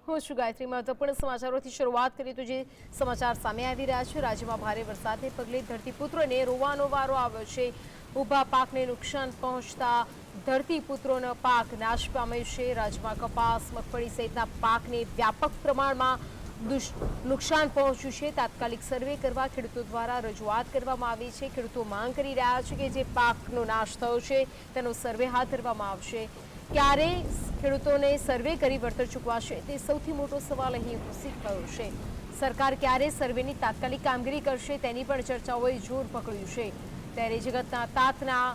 હું છું ગાયત્રી। મહત્વપૂર્ણ સમાચારોથી શરૂઆત કરીએ તો જે સમાચાર સામે આવી રહ્યા છે, રાજ્યમાં ભારે વરસાદને પગલે ધરતીપુત્રોને રોવાનો વારો આવ્યો છે। ઊભા પાકને નુકસાન પહોંચતા ધરતીપુત્રોનો પાક નાશ પામ્યો છે। રાજ્યમાં કપાસ, મગફળી સહિતના પાકને વ્યાપક પ્રમાણમાં નુકસાન પહોંચ્યું છે। તાત્કાલિક સર્વે કરવા ખેડૂતો દ્વારા રજૂઆત કરવામાં આવી છે। ખેડૂતો માંગ કરી રહ્યા છે કે જે પાકનો નાશ થયો છે તેનો સર્વે હાથ ધરવામાં આવશે। ક્યારે ખેડૂતોને સર્વે કરી વળતર ચૂકવાશે તે સૌથી મોટો સવાલ અહીં ઉપસ્થિત થયો છે। સરકાર ક્યારે સર્વેની તાત્કાલિક કામગીરી કરશે તેની પણ ચર્ચાઓએ જોર પકડ્યું છે। ત્યારે જગતના તાતના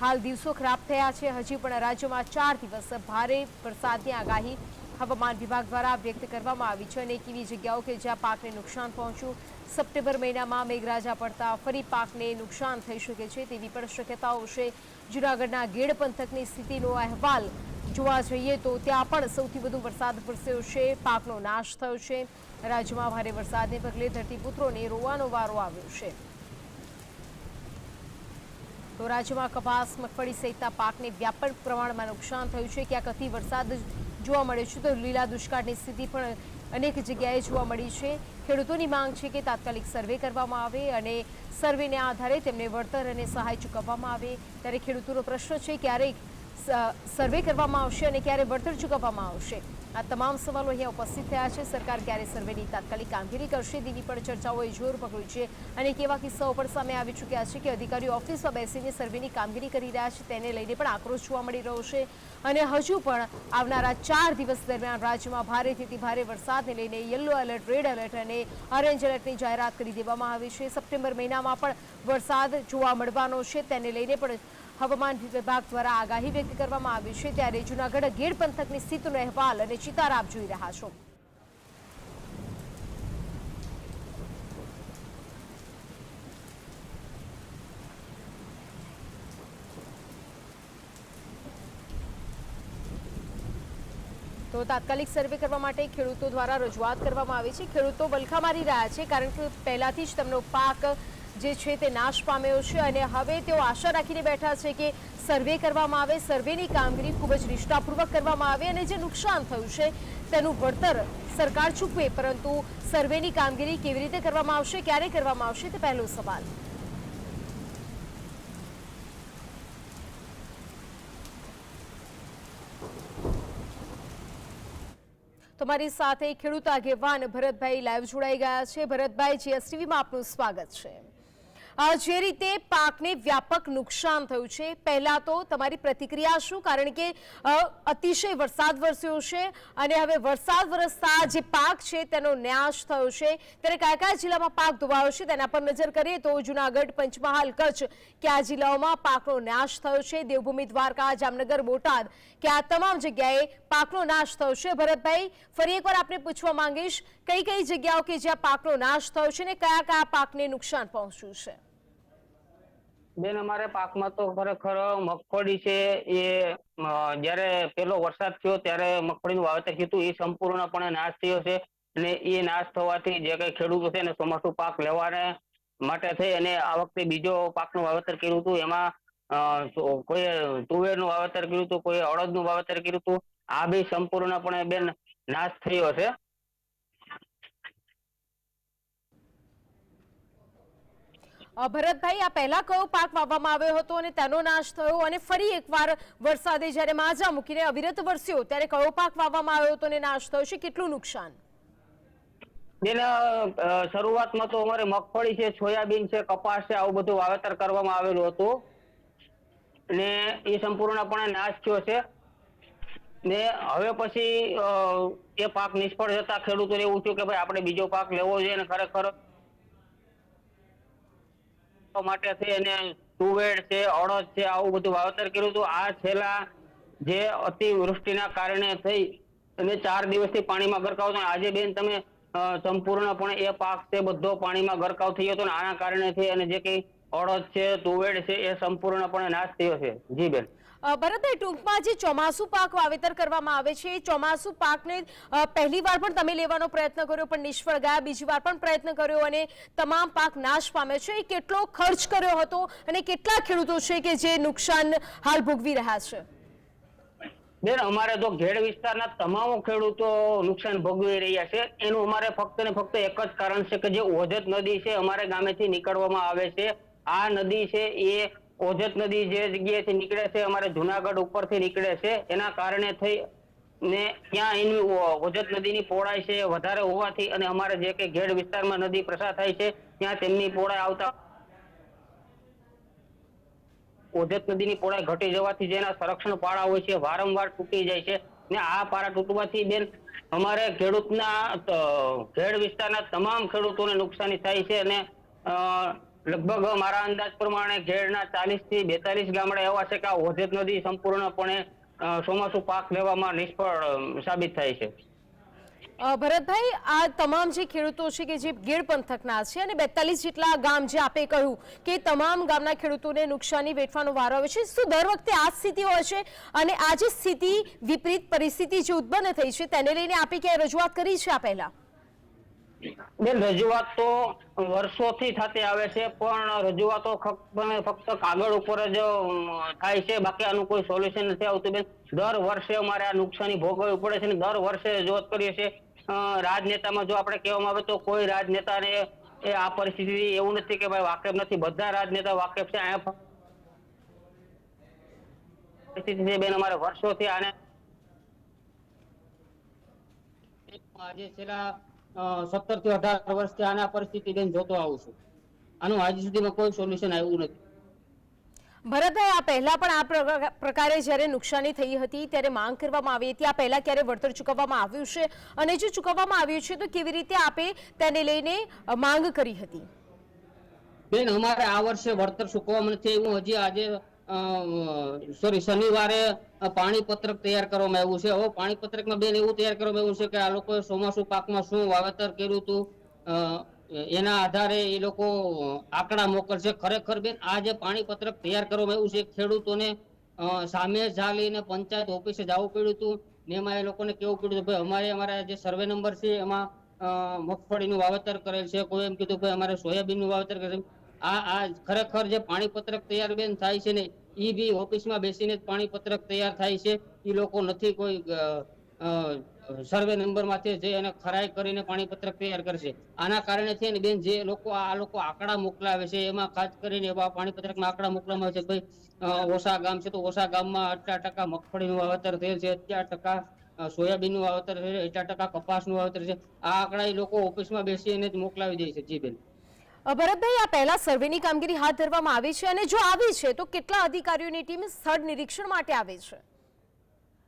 હાલ દિવસો ખરાબ થયા છે। હજી પણ રાજ્યમાં 4 દિવસ ભારે વરસાદની આગાહી હવામાન વિભાગ દ્વારા વ્યક્ત કરવામાં આવી છે। અનેક એવી જગ્યાઓ કે જ્યાં પાકને નુકસાન પહોંચ્યું। સપ્ટેમ્બર મહિનામાં મેઘરાજા પડતા ફરી પાકને નુકસાન થઈ શકે છે તેવી પણ શક્યતાઓ છે। જૂનાગઢના ગેડ પંથકની સ્થિતિનો અહેવાલ જોવા જઈએ તો ત્યાં પણ સૌથી વધુ વરસાદ વરસ્યો છે, પાકનો નાશ થયો છે। રાજ્યમાં ભારે વરસાદને પગલે ધરતીપુત્રોને રોવાનો વારો આવ્યો છે। તો રાજ્યમાં કપાસ, મગફળી સહિતના પાકને વ્યાપક પ્રમાણમાં નુકસાન થયું છે। ક્યાંક અતિ વરસાદ જોવા મળ્યો છે તો લીલા દુષ્કાળની સ્થિતિ પણ અનેક જગ્યાએ જોવા મળી છે। ખેડૂતોની માંગ છે કે તાત્કાલિક સર્વે કરવામાં આવે અને સર્વેને આધારે તેમને વળતર અને સહાય ચૂકવવામાં આવે। ત્યારે ખેડૂતોનો પ્રશ્ન છે ક્યારે સર્વે કરવામાં આવશે અને ક્યારે વળતર ચૂકવવામાં આવશે। આ તમામ સવાલો અહીંયા ઉપસ્થિત થયા છે। સરકાર ક્યારે સર્વેની તાત્કાલિક કામગીરી કરશે તેવી પણ ચર્ચાઓએ જોર પકડ્યું છે। અને કેવા કિસ્સાઓ પણ સામે આવી ચૂક્યા છે કે અધિકારીઓ ઓફિસમાં બેસીને સર્વેની કામગીરી કરી રહ્યા છે, તેને લઈને પણ આક્રોશ જોવા મળી રહ્યો છે। અને હજુ પણ આવનારા 4 દિવસ દરમિયાન રાજ્યમાં ભારેથી ભારે વરસાદને લઈને યલો એલર્ટ, રેડ એલર્ટ અને ઓરેન્જ એલર્ટની જાહેરાત કરી દેવામાં આવી છે। સપ્ટેમ્બર મહિનામાં પણ વરસાદ જોવા મળવાનો છે, તેને લઈને પણ હવામાન વિભાગ દ્વારા આગાહી વ્યક્ત કરવામાં આવી છે। ત્યારે જૂનાગઢ ગેડ પંથકની સ્થિતિનો અહેવાલ અને ચિતાર આપ જોઈ રહ્યા છો। તો તાત્કાલિક સર્વે કરવા માટે ખેડૂતો દ્વારા રજૂઆત કરવામાં આવી છે। ખેડૂતો વલખા મારી રહ્યા છે કારણ કે પહેલાથી જ તેમનો પાક જે છે તે નાશ પામ્યો છે અને હવે તેઓ આશા રાખીને બેઠા છે કે સર્વે કરવામાં આવે, સર્વેની કામગીરી ખૂબ જ નિષ્ઠાપૂર્વક કરવામાં આવે અને જે નુકસાન થયું છે તેનું વળતર સરકાર ચૂકવે। પરંતુ સર્વેની કામગીરી કેવી રીતે કરવામાં આવશે, ક્યારે કરવામાં આવશે તે પહેલો સવાલ। તમારી સાથે ખેડૂત આગેવાન ભરતભાઈ લાઈવ જોડાઈ ગયા છે। ભરતભાઈ, જીએસટીવીમાં આપનું સ્વાગત છે। જે રીતે પાકને વ્યાપક નુકસાન થયું છે, પહેલા તો તમારી પ્રતિક્રિયા શું, કારણ કે અતિશય વરસાદ વરસ્યો છે અને હવે વરસાદ વરસતા જે પાક છે તેનો નાશ થયો છે। ત્યારે કયા કયા જિલ્લામાં પાક ધોવાયો છે તેના પર નજર કરીએ તો જૂનાગઢ, પંચમહાલ, કચ્છ કયા જિલ્લાઓમાં પાકનો નાશ થયો છે, દેવભૂમિ, દ્વારકા, જામનગર, બોટાદ કે આ તમામ જગ્યાએ પાકનો નાશ થયો છે। ભરતભાઈ, ફરી એકવાર આપને પૂછવા માંગીશ, કઈ કઈ જગ્યાઓ કે જ્યાં પાકનો નાશ થયો છે ને કયા કયા પાકને નુકસાન પહોંચ્યું છે? બેન, અમારે પાકમાં તો ખરેખર મગફળી છે એ જયારે પેલો વરસાદ થયો ત્યારે મગફળીનું વાવેતર થયું એ સંપૂર્ણપણે નાશ થયો છે। અને એ નાશ થવાથી જે કઈ ખેડૂતો છે ને ચોમાસું પાક લેવાને માટે થઈ અને આ વખતે બીજો પાકનું વાવેતર કર્યું હતું। એમાં કોઈ તુવેરનું વાવેતર કર્યું હતું, કોઈ અડદનું વાવેતર કર્યું હતું। આ બી સંપૂર્ણપણે બેન નાશ થયો છે। ભરતભાઈ, આ પહેલા કયો પાક વાવવામાં આવ્યો હતો અને તેનો નાશ થયો અને ફરી એકવાર વરસાદે જ્યારે માજા મૂકીને અવિરત વરસ્યો ત્યારે કયો પાક વાવવામાં આવ્યો હતો અને નાશ થયો છે, કેટલું નુકસાન? બેન, શરૂઆતમાં તો અમારે મગફળી છે, સોયાબીન છે, કપાસ છે, આવું બધું વાવેતર કરવામાં આવેલું હતું ને એ સંપૂર્ણપણે નાશ થયો છે। ને હવે પછી એ પાક નિષ્ફળ જતા ખેડૂતોને એવું થયું કે ભાઈ આપણે બીજો પાક લેવો જોઈએ અને ખરેખર માટે થઈ અને તુવેર છે, અડદ છે, આવું બધું વાવેતર કર્યું હતું। આ છેલ્લા જે અતિવૃષ્ટિના કારણે થઈ અને 4 દિવસથી પાણીમાં ગરકાવ હતો। આજે બેન તમે સંપૂર્ણપણે એ પાક છે બધો પાણીમાં ગરકાવ થયો હતો અને આના કારણે થઈ અને જે કઈ અડદ છે, તુવેર છે એ સંપૂર્ણપણે નાશ થયો છે। જી બેન। ભરતભાઈ, ટૂંકમાં જે ચોમાસુ પાક વાવેતર કરવામાં આવે છે એ ચોમાસુ પાકને પહેલી વાર પણ તમે લેવાનો પ્રયત્ન કર્યો પણ નિષ્ફળ ગયા, બીજી વાર પણ પ્રયત્ન કર્યો અને તમામ પાક નાશ પામે છે। એ કેટલો ખર્ચ કર્યો હતો અને કેટલા ખેડૂતો છે કે જે નુકસાન હાલ ભોગવી રહ્યા છે? બેન અમારે તો ઘેડ વિસ્તારના તમામ ખેડૂતો નુકસાન ભોગવી રહ્યા છે. એનું અમારે ફક્ત ને ફક્ત એક જ કારણ છે કે જે ઓજત નદી છે અમારે ગામેથી નીકળવામાં આવે છે. આ નદી છે એ ઓજત નદી જે જગ્યાએથી નીકળે છે અમારે જુનાગઢ ઉપરથી નીકળે છે. એના કારણે થઈ ને ત્યાં એની ઓજત નદીની પહોળાઈ છે વધારે હોવાથી અને અમારે જે કે ઘેડ વિસ્તારમાં નદી પ્રસાર થાય છે ત્યાં તેમની પહોળાઈ આવતા ઓજત નદીની પહોળાઈ ઘટી જવાથી જેના સંરક્ષણ પાળા હોય છે વારંવાર તૂટી જાય છે. ને આ પારા તૂટવાથી બેન અમારે ઘેડ વિસ્તારના તમામ ખેડૂતોને નુકસાની થાય છે. અને લગભગ મારા અંદાજ પ્રમાણે ઘેડના 40 થી 42 ગામડા એવા છે કે આ ઓજત નદી સંપૂર્ણપણે ચોમાસુ પાક લેવામાં નિષ્ફળ સાબિત થાય છે. ભરતભાઈ, આ તમામ જે ખેડૂતો છે કે જે ગેડ પંથકના છે અને 42 જેટલા ગામ જે આપે કહ્યું કે તમામ ગામના ખેડૂતોને નુકસાની વેઠવાનો વારો આવે છે, શું દર વખતે આ સ્થિતિ હોય છે? અને આ જે સ્થિતિ વિપરીત પરિસ્થિતિ જે ઉત્પન્ન થઈ છે તેને લઈને આપે ક્યાંય રજૂઆત કરી છે આ પહેલા? બેન, રજૂઆત તો વર્ષોથી થતી આવે છે પણ રજૂઆતો ફક્ત કાગળ ઉપર જ થાય છે, બાકી આનું કોઈ સોલ્યુશન નથી આવતું. બેન, દર વર્ષે અમારે આ નુકસાની ભોગવવી પડે છે અને દર વર્ષે રજૂઆત કરીએ છીએ. રાજનેતામાં જો આપણે કહેવામાં આવે તો કોઈ રાજનેતાને એ આ પરિસ્થિતિ એવું નથી કે ભાઈ વાકેફ નથી, બધા રાજનેતા વાકેફ છે. અહીંયા પરિસ્થિતિ છે બેન અમારે વર્ષોથી આને આજે છેલ્લા 17 થી 18 વર્ષથી આના પરિસ્થિતિ બેન જોતો આવું છું. આનું આજ સુધીમાં કોઈ સોલ્યુશન આવ્યું નથી. ભરતભાઈ, આ પહેલા પણ આ પ્રકારે જ્યારે નુકસાની થઈ હતી ત્યારે માંગ કરવામાં આવી હતી, આ પહેલા ક્યારે વળતર ચૂકવવામાં આવ્યું છે? અને જો ચૂકવવામાં આવ્યું છે તો કેવી રીતે આપે તેને લઈને માંગ કરી હતી? બેન, અમારે આ વર્ષે વળતર ચૂકવવામાં નથી આવ્યું. હજી આજે શનિવારે પાણી પત્રક તૈયાર કરવામાં આવ્યું છે. હવે પાણી પત્રકમાં બેન એવું તૈયાર કરવામાં આવ્યું છે કે આ લોકોએ ચોમાસુ પાકમાં શું વાવેતર કર્યું હતું એના આધારે એ લોકો આંકડા મોકલશે. ખરેખર બેન, આ જે પાણી પત્રક તૈયાર કરવામાં આવ્યું છે ખેડૂતોને સામે ચાલીને પંચાયત ઓફિસે જવું પડ્યું હતું ને એમાં એ લોકોને કેવું પડ્યું હતું ભાઈ અમારા જે સર્વે નંબર છે એમાં મગફળીનું વાવેતર કરેલ છે, કોઈ એમ કીધું ભાઈ અમારે સોયાબીનનું વાવેતર કરેલ. આ ખરેખર જે પાણી પત્રક તૈયાર બેન થાય છે ને એ બી ઓફિસમાં બેસીને જ પાણી પત્રક તૈયાર થાય છે. એ લોકો નથી કોઈ સર્વે નંબર માંથી જઈ અને ખરાઈ કરીને પાણી પત્રક તૈયાર કરશે. આના કારણે છે ને બેન જે લોકો આ લોકો આંકડા મોકલાવે છે એમાં ખાસ કરીને એવા પાણી પત્રકમાં આંકડા મોકલવામાં આવે છે ભાઈ ઓસા ગામ છે તો ઓસા ગામમાં આટલા ટકા મગફળીનું વાવેતર થયેલ છે, આટલા ટકા સોયાબીનનું વાવેતર છે, આટલા ટકા કપાસનું વાવેતર છે. આ આંકડા એ લોકો ઓફિસમાં બેસીને જ મોકલાવી દે છે. જી બેન. ભરતભાઈ, આ પહેલા સર્વેની કામગીરી હાથ ધરવામાં આવી છે અને જો આવી છે તો કેટલા અધિકારીઓની ટીમ સ્થળ નિરીક્ષણ માટે આવે છે?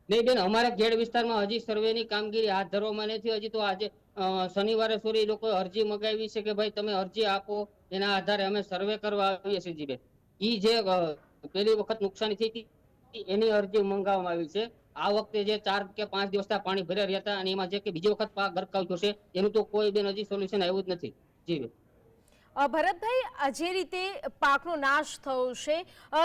નહીં બેન, અમારા ઘેડ વિસ્તારમાં હજી સર્વેની કામગીરી હાથ ધરવામાં નથી. હજી તો આજે શનિવારે સોરી લોકો અરજી મગાવી છે કે ભાઈ તમે અરજી આપો, એના આધારે અમે સર્વે કરવા આવીએ છીએ. જી બેન, ઈ જે પેલી વખત નુકસાની થઈ હતી એની અરજી મંગાવવામાં આવી છે. આ વખતે જે 4 કે 5 દિવસના પાણી ભર્યા રહ્યા હતા અને એમાં જે કે બીજી વખત પાક ગરકાવ થયો છે એનું તો કોઈ બેન હજી સોલ્યુશન આવ્યું જ નથી. જી બેન. ભરતભાઈ, જે રીતે પાકનો નાશ થયો છે,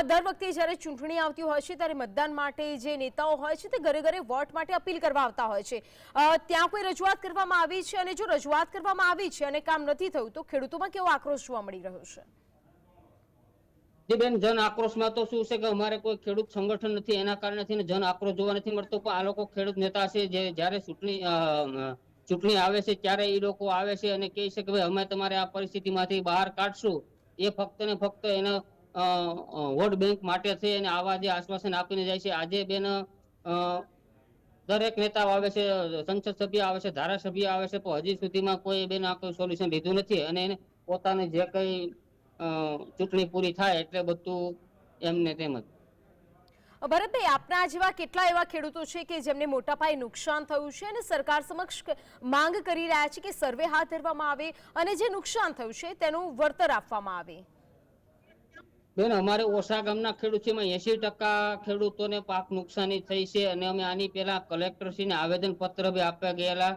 દર વખતે જ્યારે ચૂંટણી આવતી હોય છે ત્યારે મતદાન માટે જે નેતાઓ હોય છે તે ઘરે ઘરે વોટ માટે અપીલ કરવા આવતા હોય છે. ત્યાં કોઈ રજૂઆત કરવામાં આવી છે? અને જો રજૂઆત કરવામાં આવી છે અને કામ નથી થયું તો ખેડૂતોમાં કેવો આક્રોશ જોવા મળી રહ્યો છે? જી બેન, જન આક્રોશમાં તો શું છે કે અમારે કોઈ ખેડૂત સંગઠન નથી, એના કારણે જન આક્રોશ જોવા નથી મળતો. પણ આ લોકો ખેડૂત નેતા છે જે જયારે ચૂંટણી આવે છે ત્યારે એ લોકો આવે છે અને કહે છે કે ભાઈ અમે તમારે આ પરિસ્થિતિમાંથી બહાર કાઢશું. એ ફક્ત ને ફક્ત એના વોટ બેંક માટે છે અને આવા જે આશ્વાસન આપીને જાય છે. આજે બેન દરેક નેતાઓ આવે છે, સંસદ સભ્ય આવે છે, ધારાસભ્ય આવે છે, પણ હજી સુધીમાં કોઈ બેન આ કોઈ સોલ્યુશન લીધું નથી. અને એને પોતાને જે કઈ ચૂંટણી પૂરી થાય એટલે બધું એમને તેમ જ. ભરતભાઈ, આપના જેવા કેટલા એવા ખેડૂતો છે કે જેમને મોટા પાયે નુકસાન થયું છે અને સરકાર સમક્ષ માંગ કરી રહ્યા છે કે સર્વે હાથ ધરવામાં આવે અને જે નુકસાન થયું છે તેનું વળતર આપવામાં આવે? બેન, અમારે ઓસા ગામના ખેડૂત છે, 80% ખેડૂતોને પાક નુકસાની થઈ છે અને અમે આની પહેલા કલેક્ટરશ્રીને આવેદન પત્ર બી આપવા ગયેલા.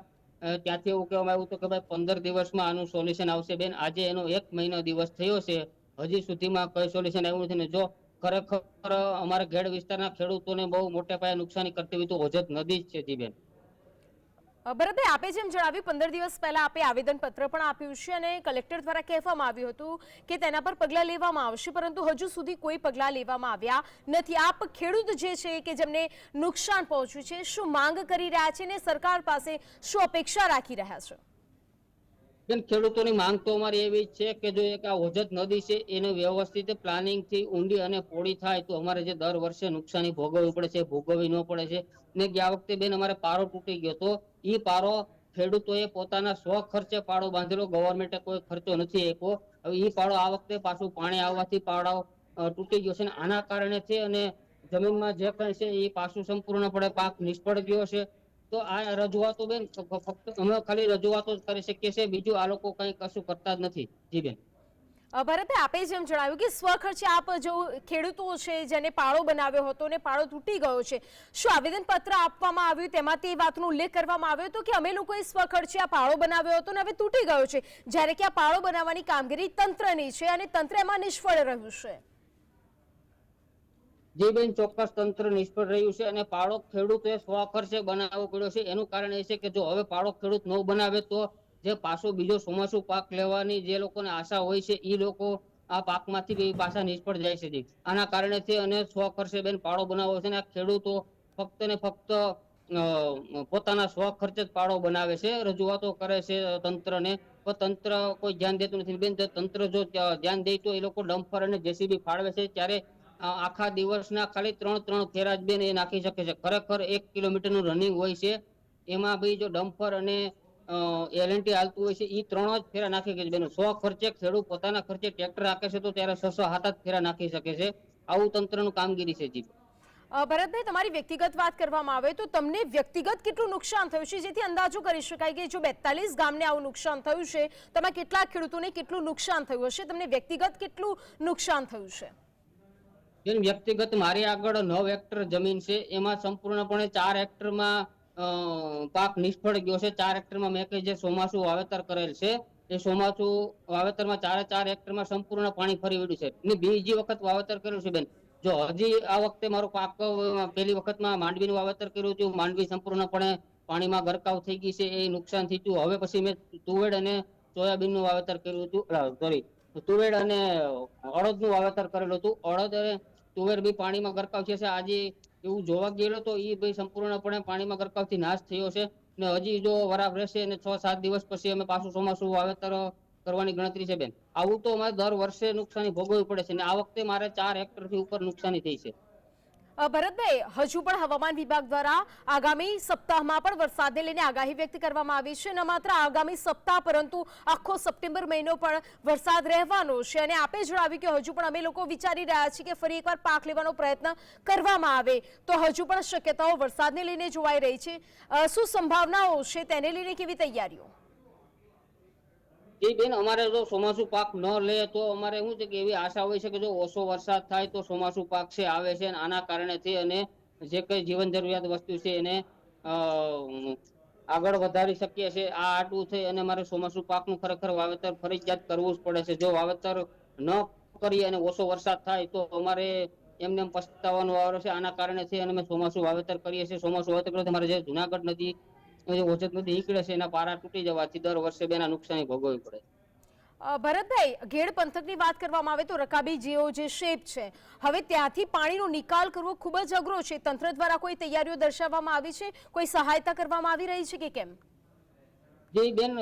ત્યાંથી એવું કહેવામાં આવ્યું હતું કે ભાઈ 15 દિવસમાં આનું સોલ્યુશન આવશે. બેન, આજે એનો 1 મહિનો દિવસ થયો છે, હજી સુધીમાં કોઈ સોલ્યુશન આવ્યું નથી. ને જો ખરેખર અમારા ઘેડ વિસ્તારના ખેડૂતોને બહુ મોટા પાયે નુકસાની કરતી હોય તો ઓજત નદી જ છે. જી બેન. ભરતભાઈ, આપે જેમ જણાવ્યું 15 દિવસ પહેલા આપે આવેદનપત્ર પણ આપ્યું છે અને કલેક્ટર દ્વારા કહેવામાં આવ્યું હતું કે તેના પર પગલાં લેવામાં આવશે, પરંતુ હજુ સુધી કોઈ પગલાં લેવામાં આવ્યા નથી. આપ ખેડૂત જે છે કે જેમને નુકસાન પહોંચ્યું છે, શું માંગ કરી રહ્યા છે અને સરકાર પાસે શું અપેક્ષા રાખી રહ્યા છે? બેન, ખેડૂતોની માંગ તો અમારી એવી છે કે જો એક આ ઓજત નદી છે એને વ્યવસ્થિત પ્લાનિંગ થી ઊંડી અને પોળી થાય તો અમારે જે દર વર્ષે નુકસાની ભોગવવી પડે છે ભોગવવી ન પડે છે. ને ગયા વખતે બેન અમારે પારો તૂટી ગયો તો ઈ પારો ખેડૂતોએ પોતાના સ્વ ખર્ચે પાડો બાંધેલો, ગવર્મેન્ટે કોઈ ખર્ચો નથી આપ્યો. હવે ઈ પાડો આ વખતે પાછું પાણી આવવાથી પાડો તૂટી ગયો છે, ને આના કારણે છે અને જમીનમાં જે કઈ છે એ પાછું સંપૂર્ણપણે પાક નિષ્ફળ ગયો છે. તો આ રજૂઆતો બેન ફક્ત અમે ખાલી રજૂઆતો જ કરી શકીએ છીએ, બીજું આ લોકો કઈ કશું કરતા જ નથી. જી બેન. ભરતભાઈ, આપે જેમ જણાવ્યું કે સ્વખર્ચે આપ જો ખેડૂતો છે જેને પાળો બનાવ્યો હતો અને પાળો તૂટી ગયો છે, શું આવેદનપત્ર આપવામાં આવ્યું તેમાં તે વાતનો ઉલ્લેખ કરવામાં આવ્યો હતો કે અમે લોકોએ સ્વખર્ચે આ પાળો બનાવ્યો હતો અને હવે તૂટી ગયો છે, જ્યારે કે આ પાળો બનાવવાની કામગીરી તંત્રની છે અને તંત્ર એમાં નિષ્ફળ રહ્યું છે? જી બેન, ચોક્કસ તંત્ર નિષ્ફળ રહ્યું છે અને પાડો ખેડૂતોએ સ્વખર્ચે બનાવવો પડ્યો છે. એનું કારણ એ છે કે જો હવે પાડો ખેડૂત ન બનાવે તો જે પાછો બીજો ચોમાસુ પાક લેવાની જે લોકોને આશા હોય છે એ લોકો આ પાકમાંથી પાછા નિષ્ફળ જાય છે. આના કારણે છે અને સ્વખર્ચે બેન પાડો બનાવવો છે અને આ ખેડૂતો ફક્ત ને ફક્ત પોતાના સ્વખર્ચે જ પાડો બનાવે છે, રજૂઆતો કરે છે તંત્રને, પણ તંત્ર કોઈ ધ્યાન દેતું નથી. બેન, તંત્ર જો ધ્યાન દે તો એ લોકો ડમ્પર અને જેસીબી ફાળવે છે ત્યારે આખા દિવસના ખાલી 3 ફેરા જ બેન એ નાખી શકે છે. ખરેખર 1 કિલોમીટરનું રનિંગ હોય છે, એમાં ભાઈ જો ડમ્પર અને એલએનટી હાલતું હોય છે એ 3 જ ફેરા નાખી શકે છે. બેન, ખર્ચે ખેડૂત પોતાના ખર્ચે ટ્રેક્ટર રાખે છે તો ત્યારે 6-7 ફેરા નાખી શકે છે. આવું તંત્રનું કામગીરી છે. જી ભરતભાઈ, તમારી વ્યક્તિગત વાત કરવામાં આવે તો તમને વ્યક્તિગત કેટલું નુકસાન થયું છે, જેથી અંદાજો કરી શકાય કે જો 42 ગામને આવું નુકસાન થયું છે, તેમાં કેટલા ખેડૂતોને કેટલું નુકસાન થયું હશે? તમને વ્યક્તિગત કેટલું નુકસાન થયું છે? બેન, વ્યક્તિગત મારી આગળ 9 હેક્ટર જમીન છે, એમાં સંપૂર્ણપણે 4 હેક્ટરમાં પાક નિષ્ફળ ગયો છે. 4 હેક્ટરમાં મેં જે ચોમાસુ વાવેતર કરેલ છે એ ચોમાસુ વાવેતરમાં 4 હેક્ટરમાં સંપૂર્ણ પાણી ફરી વળ્યું છે ને બીજી વખત વાવેતર કર્યું છે. બેન, જો હજી આ વખતે મારો પાક પહેલી વખતમાં માંડવીનું વાવેતર કર્યું હતું, માંડવી સંપૂર્ણપણે પાણીમાં ગરકાવ થઈ ગઈ છે, એ નુકસાન થઈ ગયું. હવે પછી મેં તુવેર અને સોયાબીનનું વાવેતર કર્યું હતું, સોરી તુવેર અને અડદનું વાવેતર કરેલું હતું. અડદ અને તુવેર બી પાણીમાં ગરકાવ છે. આજે એવું જોવા ગયેલો તો એ ભાઈ સંપૂર્ણપણે પાણીમાં ગરકાવથી નાશ થયો છે ને હજી જો વરાપ રહેશે અને 6-7 દિવસ પછી અમે પાછું ચોમાસું વાવેતર કરવાની ગણતરી છે. બેન, આવું તો અમારે દર વર્ષે નુકસાની ભોગવવી પડે છે ને આ વખતે મારે 4 હેક્ટરથી ઉપર નુકસાની થઈ છે. ભરતભાઈ, હજુ પણ હવામાન વિભાગ દ્વારા આગામી સપ્તાહમાં પણ વરસાદને લઈને આગાહી વ્યક્ત કરવામાં આવી છે. ન માત્ર આગામી સપ્તાહ પરંતુ આખો સપ્ટેમ્બર મહિનો પણ વરસાદ રહેવાનો છે અને આપે જણાવ્યું કે હજુ પણ અમે લોકો વિચારી રહ્યા છીએ કે ફરી એકવાર પાક લેવાનો પ્રયત્ન કરવામાં આવે, તો હજુ પણ શક્યતાઓ વરસાદને લઈને જોવાઈ રહી છે. શું સંભાવનાઓ છે, તેને લઈને કેવી તૈયારીઓ? બેન, અમારે જો ચોમાસુ પાક ન લે તો અમારે શું છે કે એવી આશા હોય છે કે જો ઓછો વરસાદ થાય તો ચોમાસુ પાક છે આવે છે અને આના કારણે થી અને જે કઈ જીવન જરૂરિયાત વસ્તુ છે એને આગળ વધારી શકીએ છીએ. આ આટલું થઈ અને મારે ચોમાસુ પાકનું ખરેખર વાવેતર ફરજિયાત કરવું જ પડે છે. જો વાવેતર ન કરીએ અને ઓછો વરસાદ થાય તો અમારે એમને પસ્તાવાનો વારો છે. આના કારણે થી અને અમે ચોમાસુ વાવેતર કરીએ છીએ. ચોમાસુ વાવેતર કરીએ અમારે જે જુનાગઢ નદી ઓજત નદી નીકળે છે એના પારા તૂટી જવાથી દર વર્ષે બેના નુકસાની ભોગવવી પડે. ભરતભાઈ, ઘેડ પંથકની વાત કરવામાં આવે તો રકાબી જેવો જે શેપ છે, હવે ત્યાંથી પાણીનો નિકાલ કરવો ખૂબ જ અઘરો છે. તંત્ર દ્વારા કોઈ તૈયારીઓ દર્શાવવામાં આવી છે, કોઈ સહાયતા કરવામાં આવી રહી છે કે કેમ? જી બેન,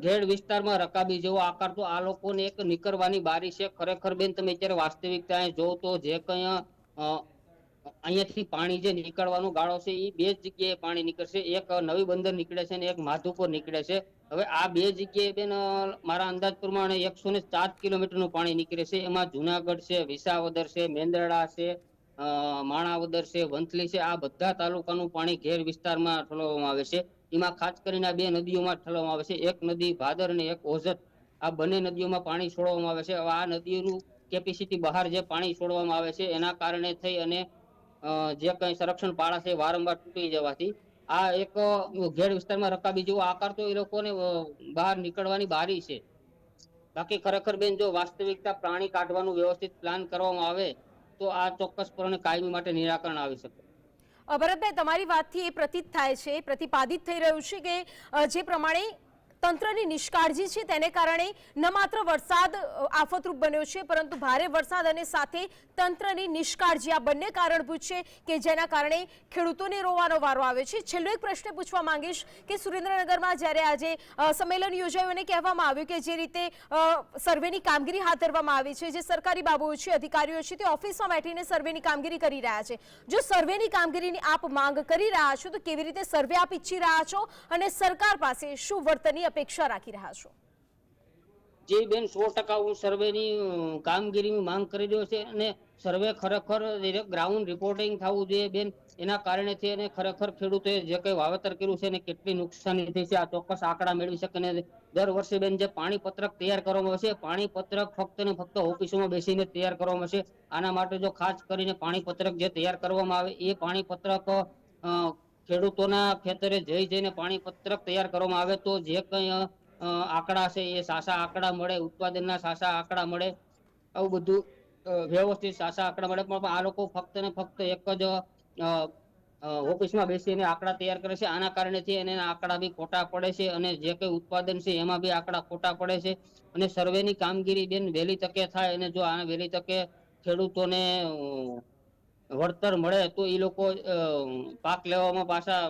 ઘેડ વિસ્તારમાં રકાબી જેવો આકાર તો આ લોકોને એક નીકળવાની બારી છે. ખરેખર બેન, તમે અત્યારે વાસ્તવિકતા જોવો તો જે કઈ અહીંયાથી પાણી જે નીકળવાનો ગાળો છે એ 2 જગ્યાએ પાણી નીકળશે. એક નવી બંદર નીકળે છે અને એક માધુપુર નીકળે છે. હવે આ 2 જગ્યાએ બેન મારા અંદાજ પ્રમાણે 107 કિલોમીટરનું પાણી નીકળે છે. એમાં જુનાગઢ છે, વિસાવદર છે, મેંદરડા છે, માણાવદર છે, વંથલી છે, આ બધા તાલુકાનું પાણી ઘેર વિસ્તારમાં ઠલવવામાં આવે છે. એમાં ખાસ કરીને 2 નદીઓમાં ઠલવવામાં આવે છે, એક નદી ભાદર અને એક ઓજત. આ બંને નદીઓમાં પાણી છોડવામાં આવે છે. આ નદીઓનું કેપેસિટી બહાર જે પાણી છોડવામાં આવે છે એના કારણે થઈ અને જે કઈ સંરક્ષણ પાળા છે વારંવાર તૂટી જવાથી આ એક ઘેડ વિસ્તારમાં રકાબી જેવો આકાર તો એ લોકોને બહાર નીકળવાની બારી છે. બાકી ખરેખર બેન, જો વાસ્તવિકતા પ્રાણી કાઢવાનું વ્યવસ્થિત પ્લાન કરવામાં આવે તો આ ચોક્કસપણે કાયમી માટે નિરાકરણ આવી શકે. ભરતભાઈ, તમારી વાતથી એ પ્રતીત થાય છે, પ્રતિપાદિત થઈ રહ્યું છે કે જે પ્રમાણે તંત્રની નિષ્કાળજી છે તેને કારણે ન માત્ર વરસાદ આફતરૂપ બન્યો છે, પરંતુ ભારે વરસાદ અને સાથે તંત્રની નિષ્કાળજી આ બંને કારણભૂત છે કે જેના કારણે ખેડૂતોને રોવાનો વારો આવે છે. છેલ્લો એક પ્રશ્ન પૂછવા માંગીશ કે સુરેન્દ્રનગરમાં જ્યારે આજે સંમેલન યોજાયું અને કહેવામાં આવ્યું કે જે રીતે સર્વેની કામગીરી હાથ ધરવામાં આવી છે, જે સરકારી બાબુઓ છે, અધિકારીઓ છે, તે ઓફિસમાં બેઠીને સર્વેની કામગીરી કરી રહ્યા છે. જો સર્વેની કામગીરીની આપ માંગ કરી રહ્યા છો તો કેવી રીતે સર્વે આપ ઈચ્છી રહ્યા છો અને સરકાર પાસે શું વર્તનની અપેક્ષા રાખી રહ્યા છો? જી બેન, 100% હું સર્વેની કામગીરીની માંગ કરી રહ્યો છે અને સર્વે ખરેખર ગ્રાઉન્ડ રિપોર્ટિંગ થવું જોઈએ બેન. એના કારણે છે અને ખરેખર ખેડૂતોએ જે કંઈ વાવેતર કર્યું છે અને કેટલી નુકસાની થઈ છે આ ચોક્કસ આંકડા મેળવી શકે. અને દર વર્ષે બેન જે પાણી પત્રક તૈયાર કરવામાં આવશે, પાણી પત્રક ફક્ત ને ફક્ત ઓફિસોમાં બેસીને તૈયાર કરવામાં આવશે. આના માટે જો ખાસ કરીને પાણી પત્રક જે તૈયાર કરવામાં આવે એ પાણી પત્રક ખેડૂતોના ખેતરે જઈને પાણી પત્રક તૈયાર કરવામાં આવે તો જે કંઈ આંકડા છે એ સાચા આંકડા મળે, ઉત્પાદનના સાચા આંકડા મળે, આવું બધું વ્યવસ્થિત સાચા આંકડા મળે. પણ આ લોકો ફક્ત ને ફક્ત એક જ ઓફિસમાં બેસીને આંકડા તૈયાર કરે છે. આના કારણેથી એને આંકડા બી ખોટા પડે છે અને જે કંઈ ઉત્પાદન છે એમાં બી આંકડા ખોટા પડે છે. અને સર્વેની કામગીરી બેન વહેલી તકે થાય અને જો આ વહેલી તકે ખેડૂતોને વળતર મળે તો એ લોકો પાક લેવામાં પાછા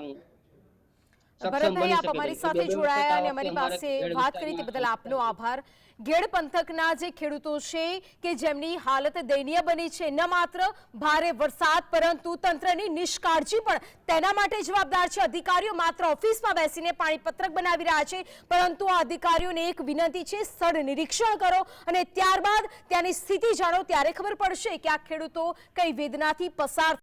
ભરતભાઈ, આપ અમારી સાથે જોડાયા અને અમારી પાસે વાત કરી તે બદલ આપનો આભાર. ગેડ પંથકના જે ખેડૂતો છે કે જેમની હાલત દયનીય બની છે, ન માત્ર ભારે વરસાદ પરંતુ તંત્રની નિષ્કાળજી પણ તેના માટે જવાબદાર છે. અધિકારીઓ માત્ર ઓફિસમાં બેસીને પાણી પત્રક બનાવી રહ્યા છે, પરંતુ આ અધિકારીઓને એક વિનંતી છે, સ્થળ નિરીક્ષણ કરો અને ત્યારબાદ ત્યાંની સ્થિતિ જાણો, ત્યારે ખબર પડશે કે આ ખેડૂતો કઈ વેદનાથી પસાર